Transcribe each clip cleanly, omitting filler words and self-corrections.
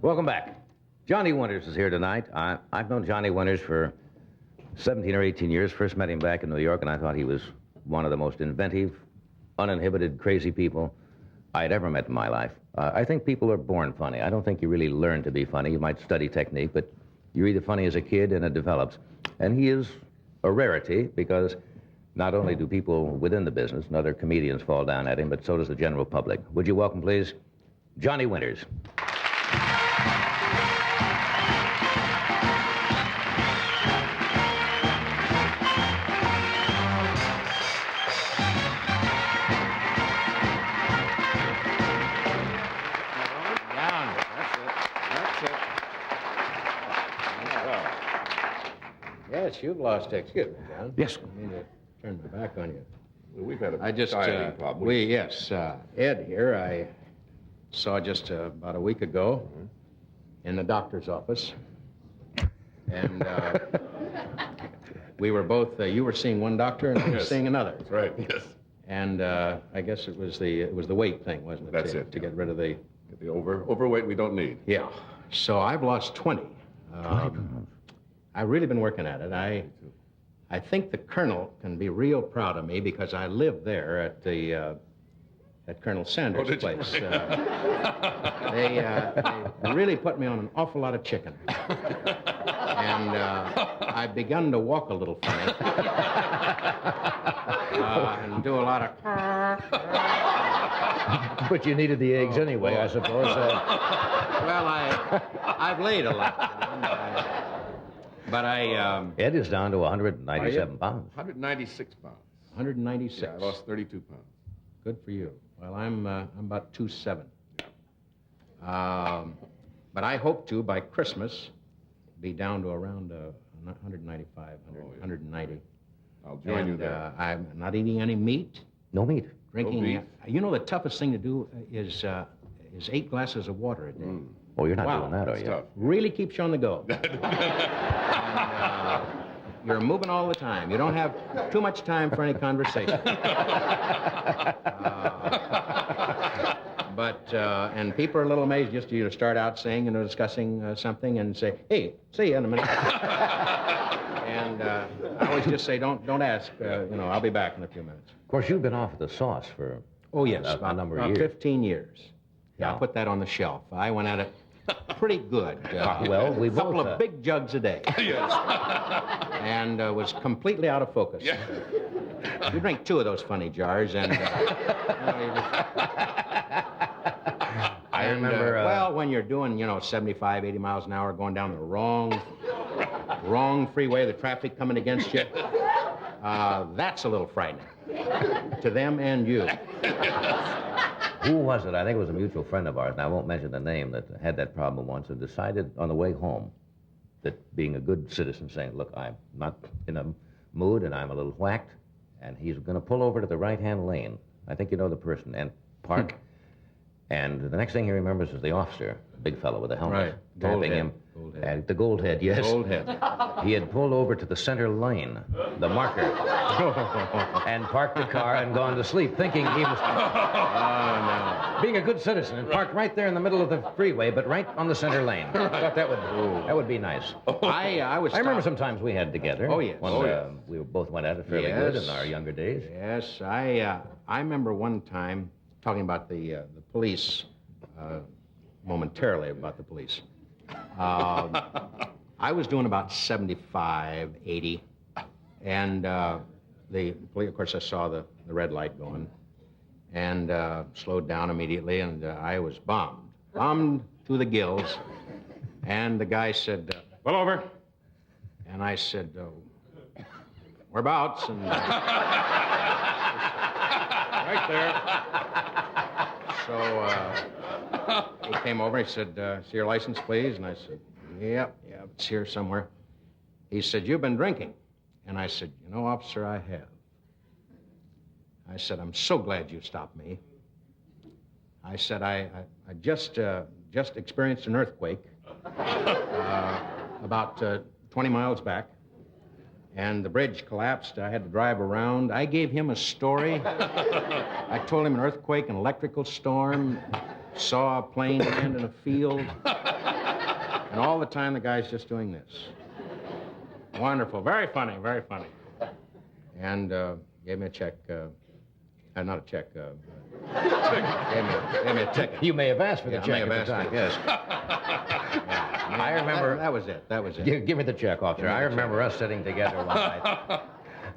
Welcome back. Johnny Winters is here tonight. I've known Johnny Winters for 17 or 18 years. First met him back in New York, and I thought he was one of the most inventive, uninhibited, crazy people I'd ever met in my life. I think people are born funny. I don't think you really learn to be funny. You might study technique, but you're either funny as a kid and it develops. And he is a rarity because not only do people within the business and other comedians fall down at him, but so does the general public. Would you welcome, please, Johnny Winters. Yes, you've lost it. Excuse me, John. Yes. I mean to turn my back on you. Well, we've had a styling problem. Ed here, I saw just about a week ago in the doctor's office. And we were both, you were seeing one doctor and I was seeing another. That's right, yes. And I guess it was the weight thing, wasn't it? That's it. To get rid of the... Get the overweight we don't need. Yeah. So I've lost 20. I've really been working at it. I think the Colonel can be real proud of me because I lived there at Colonel Sanders' place. They really put me on an awful lot of chicken. And I've begun to walk a little funny. And do a lot of... But you needed the eggs anyway, I suppose. Well, I've laid a lot. But Ed is down to 197 pounds. 196 pounds. 196. Yeah, I lost 32 pounds. Good for you. Well, I'm about 2'7". But I hope to, by Christmas, be down to around 195, 190. I'll join you there. I'm not eating any meat. No meat. Drinking. No beef. You know, the toughest thing to do is 8 glasses of water a day. Oh, you're not Wow. doing that, are That's you? tough. Really keeps you on the go. And, you're moving all the time. You don't have too much time for any conversation. And people are a little amazed just to start out saying, discussing something and say, hey, see you in a minute. And I always just say, don't ask, I'll be back in a few minutes. Of course, you've been off of the sauce for a number of years. 15 years. Yeah, Yeah. I put that on the shelf. I went at it pretty good. Well, we a couple both, of big jugs a day. Yes. And was completely out of focus. Yeah. You drink 2 of those funny jars, and I remember. well, when you're doing 75, 80 miles an hour, going down the wrong freeway, the traffic coming against you, that's a little frightening to them and you. Who was it? I think it was a mutual friend of ours, and I won't mention the name, that had that problem once and decided on the way home that being a good citizen, saying, look, I'm not in a mood and I'm a little whacked, and he's going to pull over to the right-hand lane. I think you know the person, and park. And the next thing he remembers is the officer, a big fellow with a helmet, Right. tapping him. And the gold head, yes. Gold head. He had pulled over to the center lane, the marker, and parked the car and gone to sleep, thinking he was being a good citizen, and parked right there in the middle of the freeway, but right on the center lane. I thought that would be nice. I remember sometimes we had together. Oh, yes. When, we both went at it fairly good in our younger days. Yes, I remember one time talking about the police, momentarily about the police. I was doing about 75, 80, and the police, of course, I saw the red light going, and slowed down immediately, and I was bombed to the gills, and the guy said, pull over, and I said, whereabouts, and right there. So he came over, he said, see your license, please? And I said, yeah, it's here somewhere. He said, you've been drinking. And I said, officer, I have. I said, I'm so glad you stopped me. I said, I just experienced an earthquake about 20 miles back. And the bridge collapsed. I had to drive around. I gave him a story. I told him an earthquake, an electrical storm, saw a plane land in a field. And all the time, the guy's just doing this. Wonderful. Very funny, very funny. And gave me a check. Not a check. Gave me a ticket. You may have asked for the Yeah, check I may at the have time. asked Yes. I remember... That was it. That was it. Give me the check, officer. I remember us sitting together one night.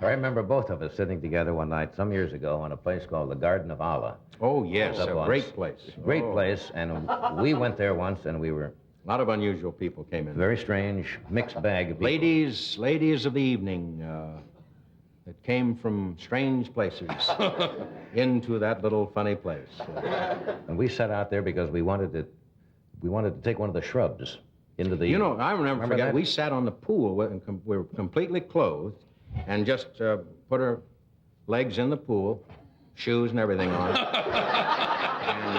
I remember both of us sitting together one night some years ago in a place called the Garden of Allah. Oh, yes. Up A once. great place. Great place, and we went there once, and we were... A lot of unusual people came in. Very strange, mixed bag of people. Ladies of the evening that came from strange places into that little funny place. And we sat out there because we wanted to take one of the shrubs into the... You know, I remember forget, that? we sat on the pool. We were completely clothed and just put our legs in the pool, shoes and everything on. And,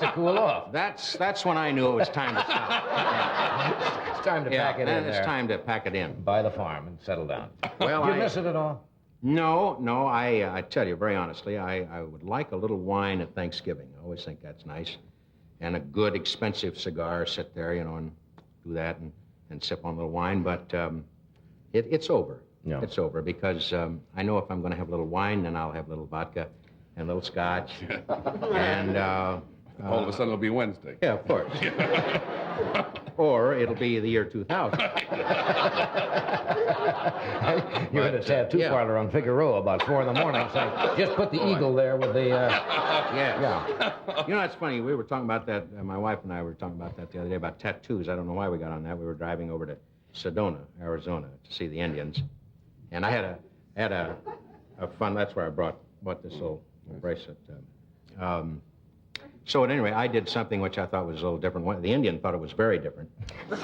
to cool off. That's when I knew it was time to stop. It's time to pack it in then it's there. time to pack it in. By the farm and settle down. Well, Did you miss it at all? No, I tell you very honestly, I would like a little wine at Thanksgiving. I always think that's nice. And a good, expensive cigar, sit there, you know, and do that and sip on a little wine. But it's over. Yeah. It's over because I know if I'm going to have a little wine, then I'll have a little vodka and a little scotch. And... All of a sudden, it'll be Wednesday. Yeah, of course. Or it'll be the year 2000. You're at a tattoo yeah. parlor on Figueroa about 4 in the morning saying, just put the eagle there with the... Yeah. You know, that's funny. We were talking about that, my wife and I were talking about that the other day, about tattoos. I don't know why we got on that. We were driving over to Sedona, Arizona, to see the Indians. And I had a fun, that's where I bought this little bracelet. So at any rate, I did something which I thought was a little different. The Indian thought it was very different. I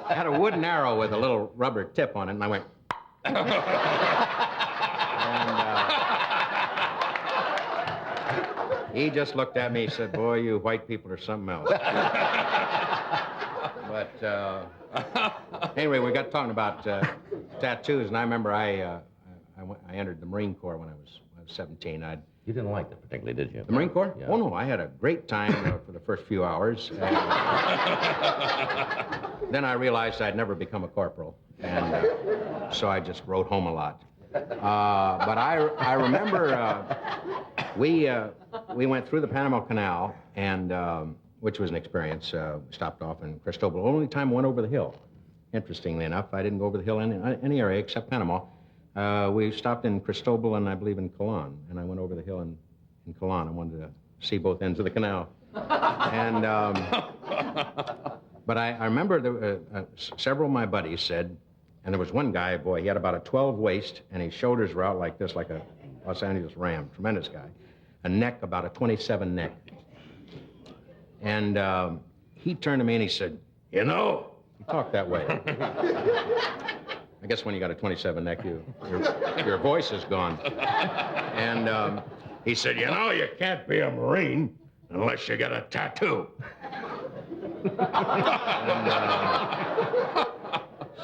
had a wooden arrow with a little rubber tip on it, and I went. And he just looked at me and said, "Boy, you white people are something else." But anyway, we got talking about tattoos, and I remember I entered the Marine Corps when I was 17. You didn't like that particularly, did you? The Marine Corps? Yeah. Oh, no, I had a great time for the first few hours. Then I realized I'd never become a corporal, and so I just wrote home a lot. But I remember we went through the Panama Canal, and which was an experience. Stopped off in Cristobal. Only time I went over the hill. Interestingly enough, I didn't go over the hill in any area except Panama. We stopped in Cristobal and I believe in Colon, and I went over the hill in Colon. I wanted to see both ends of the canal. And but I remember there, several of my buddies said, and there was one guy, boy, he had about a 12 waist, and his shoulders were out like this, like a Los Angeles Ram, tremendous guy. A neck, about a 27 neck. And he turned to me and he said, "You know," he talked that way. I guess when you got a 27 neck, your voice is gone. And he said, "You know, you can't be a Marine unless you get a tattoo." And,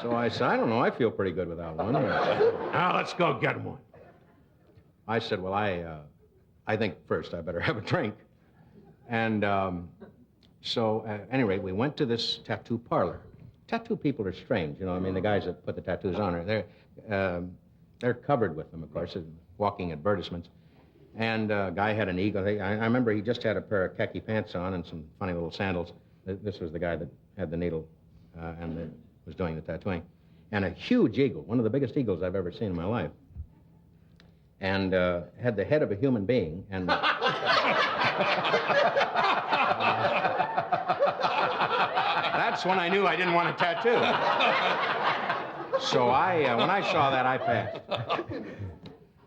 so I said, "I don't know, I feel pretty good without one." "Now, let's go get one." I said, "Well, I think first I better have a drink." And so, at any rate, we went to this tattoo parlor. Tattoo people are strange, you know. I mean, the guys that put the tattoos on her, they're covered with them, of course, walking advertisements. And a guy had an eagle. I remember he just had a pair of khaki pants on and some funny little sandals. This was the guy that had the needle and was doing the tattooing. And a huge eagle, one of the biggest eagles I've ever seen in my life. And had the head of a human being. And that's when I knew I didn't want a tattoo. So when I saw that, I passed.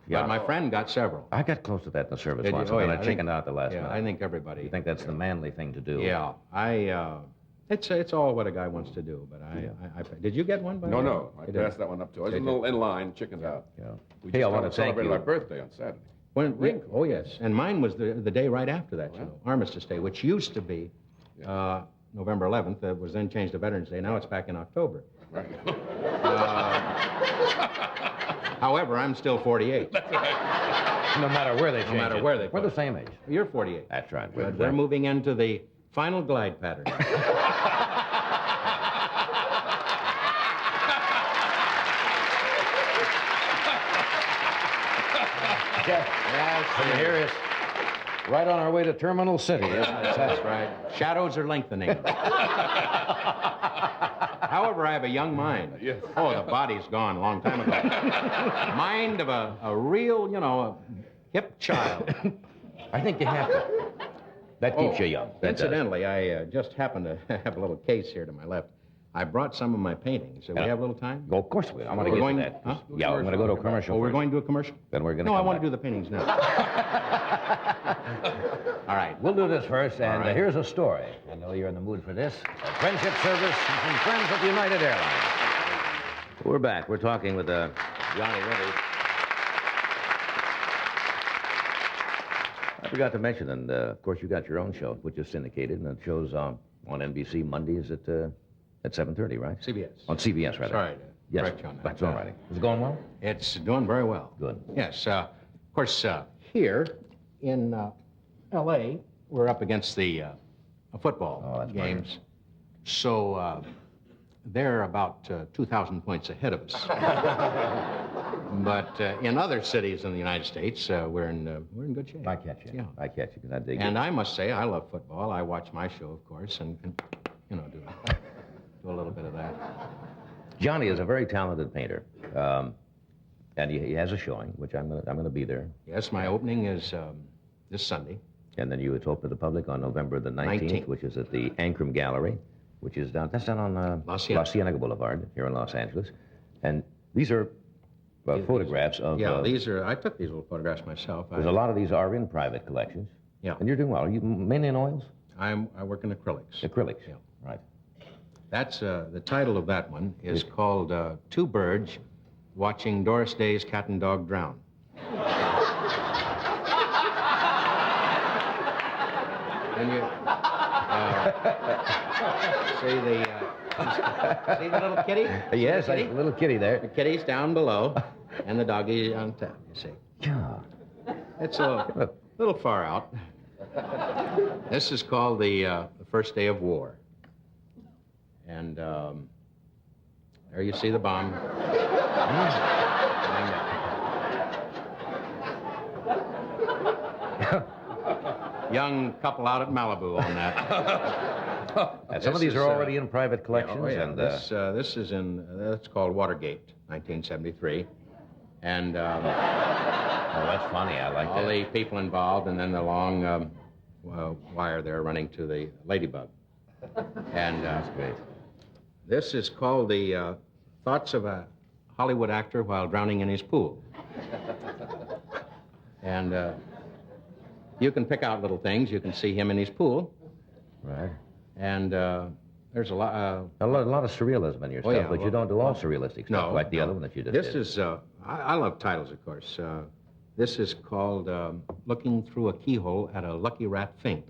Yeah. But my friend got several. I got close to that in the service Did you? once, Oh, and yeah, I chickened out the last Yeah, minute. I think everybody. You think that's the manly thing to do? Yeah, it's all what a guy wants to do. But I did you get one? By the way? No, I You passed didn't? that one up too. I was Did a you? little in line, chickens out. Yeah. We Hey, just I want to thank celebrated you. our birthday on Saturday. Oh, yes. And mine was the day right after that, you know, Armistice Day, which used to be November 11th. It was then changed to Veterans Day. Now it's back in October. Right. However, I'm still 48. No matter where they change matter it. where they We're put the same age. You're 48. That's right. But we're moving into the final glide pattern. Yes, and here is right on our way to Terminal City. That's right. Shadows are lengthening. However, I have a young mind. Yes. Oh, the body's gone a long time ago. Mind of a real, a hip child. I think you have to. That keeps you young. That does. Incidentally, I just happen to have a little case here to my left. I brought some of my paintings. Do we have a little time? Well, of course we. I want to We're get going- to that. huh? Yeah, we're going to go to a commercial. Oh, we're first. going to do a commercial? Then we're going to No, I come want back. to do the paintings now. All right. We'll do this first, and right. here's a story. I know you're in the mood for this. A friendship service from friends at United Airlines. We're back. We're talking with Johnny Winters. I forgot to mention, and of course you got your own show, which is syndicated, and it shows on NBC Mondays at 7:30, right? CBS. On CBS, rather. Sorry to Yes, correct you on that. that's all right. Is it going well? It's doing very well. Good. Yes. Of course, here in L.A., we're up against the football that's games. So they're about 2,000 points ahead of us. But in other cities in the United States, we're in good shape. I catch you. Yeah. I catch you, because I dig And it. I must say, I love football. I watch my show, of course, and do a little bit of that. Johnny is a very talented painter, and he has a showing, which I'm going to be there. Yes, my opening is this Sunday. And then you would open to the public on November the 19th, 19th. which is at the Ankrum Gallery, which is down on La Cienega. Boulevard here in Los Angeles. And these are photographs of... Yeah, I took these little photographs myself. There's a lot of these are in private collections. Yeah. And you're doing well. Are you mainly in oils? I work in acrylics. Acrylics. Yeah. Right. That's the title of that one is called Two Birds Watching Doris Day's Cat and Dog Drown. And you see the little kitty? Yes, See the a kitty? little kitty there. The kitty's down below, and the doggy on top. You see, Yeah. it's a little far out. This is called the first day of war. And there you see the bomb. Young couple out at Malibu on that. And some of these are already in private collections. Oh, yeah. And, This is that's called Watergate, 1973. And oh, that's funny. I like all that. the people involved, and then the long wire there running to the ladybug. And That's great. this is called the Thoughts of a Hollywood Actor While Drowning in His Pool. And you can pick out little things. You can see him in his pool. Right. And there's a lot... A lot of surrealism in your stuff, yeah, but you well, don't do all surrealistic stuff no, like the no. other one that you just This did. is... I love titles, of course. This is called Looking Through a Keyhole at a Lucky Rat Fink.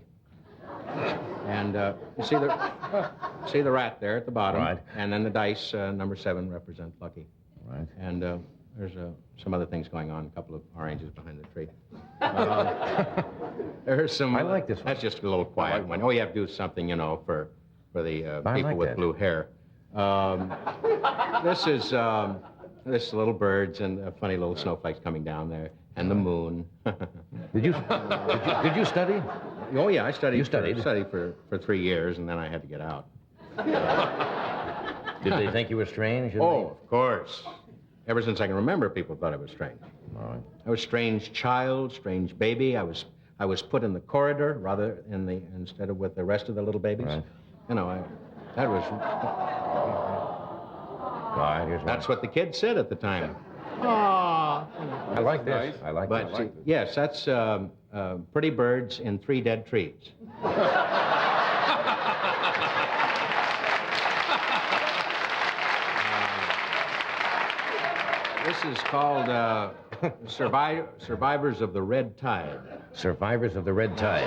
And you see the rat there at the bottom. Right. And then the dice, number 7, represent lucky. Right. And there's some other things going on, a couple of oranges behind the tree. There's some... I like this one. That's just a little quiet one. Oh, you have to do something, for the I people like with that. blue hair. This is little birds and funny little snowflakes coming down there, and the moon. Did you study? Oh, yeah, I studied. You studied? Studied for 3 years, and then I had to get out. Did they think you were strange? Oh, of course. Ever since I can remember, people thought I was strange. All right. I was strange child, strange baby. I was put in the corridor instead of with the rest of the little babies. Right. That was... All right, here's one. That's what the kids said at the time. I like this. nice. I like But this. yes, that's pretty birds in 3 dead trees. This is called Survivors of the Red Tide. Survivors of the Red Tide.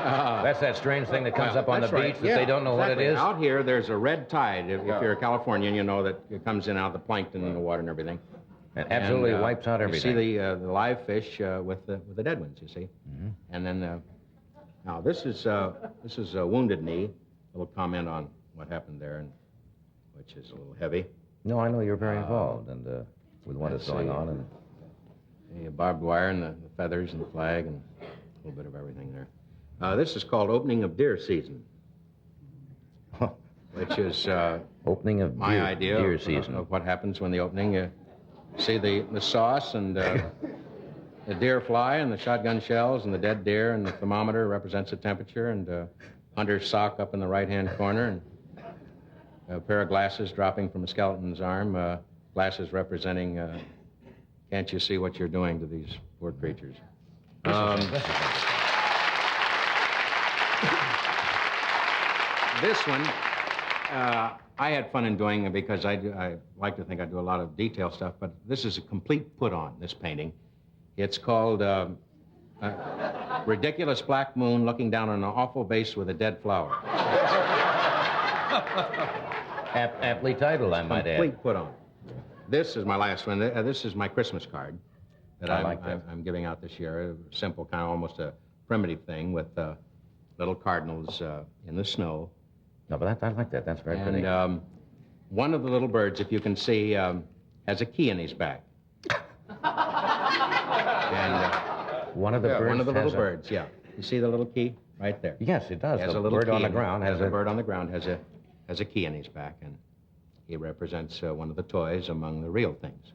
That's that strange thing that comes up on the That's beach right. that Yeah, they don't know exactly. what it is. Out here, there's a red tide. If you're a Californian, you know that it comes in out of the plankton in the water and everything. And absolutely And, wipes out everything. You see the live fish with the dead ones, you see. Mm-hmm. And then now this is a Wounded Knee. A little comment on what happened there, and which is a little heavy. No, I know you're very involved and with what is going on. And The barbed wire and the feathers and the flag and a little bit of everything there. This is called Opening of Deer Season, which is opening of my idea deer season. of what happens when the opening. You see the sauce and the deer fly and the shotgun shells and the dead deer, and the thermometer represents the temperature, and hunter's sock up in the right-hand corner, and a pair of glasses dropping from a skeleton's arm, glasses representing can't you see what you're doing to these poor creatures. This one, I had fun in doing because I like to think I do a lot of detail stuff, but this is a complete put-on, this painting. It's called Ridiculous Black Moon Looking Down on an Awful Vase with a Dead Flower. Aptly titled, I might add. Complete put-on. This is my last one. This is my Christmas card that I'm giving out this year. A simple, kind of almost a primitive thing with little cardinals in the snow. No, but I like that. That's very pretty. And one of the little birds, if you can see, has a key in his back. And one of the birds one of the little has birds, yeah. You see the little key right there? Yes, it does. Has The a little bird key on the in- ground has a bird on the ground has a key in his back, and he represents one of the toys among the real things.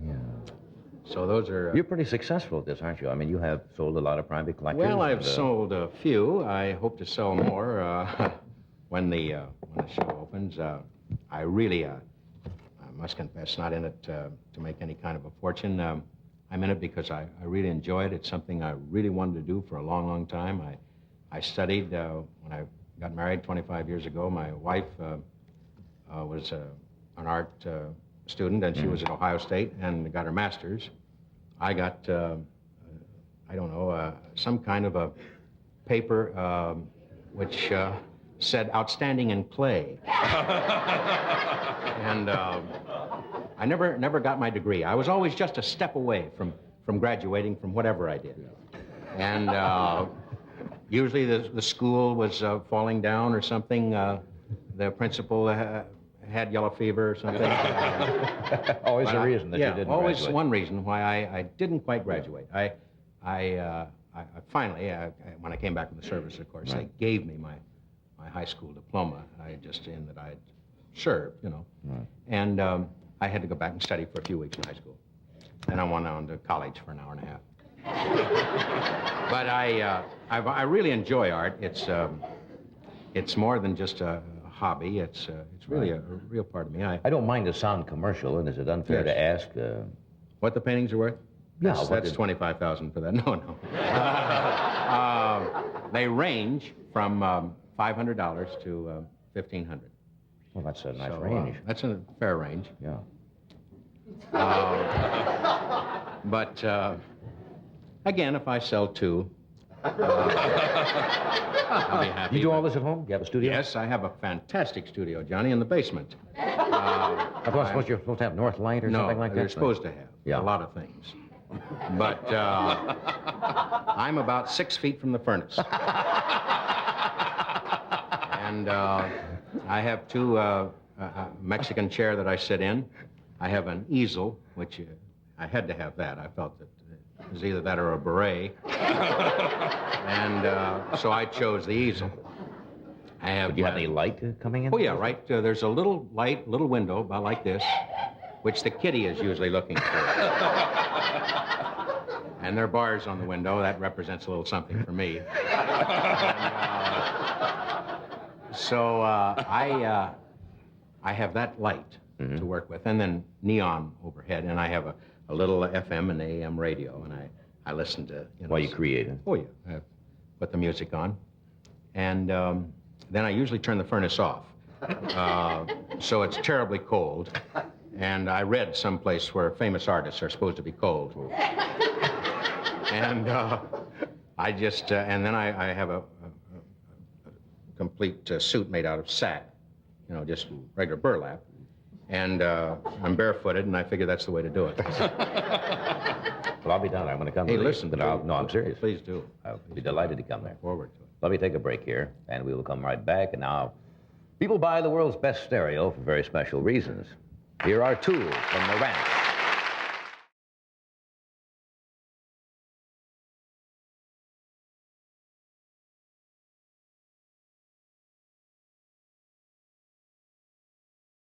Yeah. So those are. You're pretty successful at this, aren't you? I mean, you have sold a lot of private collectors. Well, I've and, sold a few. I hope to sell more when the show opens. I really, I must confess, not in it to make any kind of a fortune. I'm in it because I really enjoy it. It's something I really wanted to do for a long, long time. I studied when I got married 25 years ago. My wife was an art student, and she was at Ohio State and got her master's. I got, I don't know, some kind of a paper which said outstanding in clay. And I never got my degree. I was always just a step away from graduating from whatever I did. And usually the school was falling down or something. The principal had yellow fever or something. Always a reason that you didn't always graduate. one reason why I didn't quite graduate. I finally, when I came back from the service, of course, they gave me my high school diploma. In that I had served, you know. Right. And I had to go back and study for a few weeks in high school. Then I went on to college for an hour and a half. But I really enjoy art. It's more than just a hobby. It's really a real part of me. I don't mind to sound commercial, and is it unfair to ask? What the paintings are worth? Yeah, That's $25,000 for that. No. They range from $500 to $1,500. Well, that's a nice So, range. That's a fair range. Yeah. But again, if I sell two, I'll be happy. You do all this at home? You have a studio? Yes, I have a fantastic studio, Johnny, in the basement. I thought you're supposed to have north light or something like that. You're supposed to have a lot of things. But I'm about 6 feet from the furnace. And I have two Mexican chair that I sit in. I have an easel, which I had to have that. I felt that it was either that or a beret. And so I chose the easel. I have. Do you have any light coming in? Oh, yeah, right. There's a little window about like this, which the kitty is usually looking for. And there are bars on the window. That represents a little something for me. So I have that light to work with, and then neon overhead, and I have a little FM and AM radio, and I listen to. While you create it? Oh, yeah. I put the music on. And then I usually turn the furnace off. So it's terribly cold. And I read someplace where famous artists are supposed to be cold. And I just, and then I have a complete suit made out of sack, you know, just regular burlap. And I'm barefooted, and I figure that's the way to do it. Well, I'll be down there. I'm going to come. Hey, to listen. No, I'm serious. Please do. I'll be delighted to come there. Forward to it. Let me take a break here, and we will come right back. And now, people buy the world's best stereo for very special reasons. Here are tools from the ranch.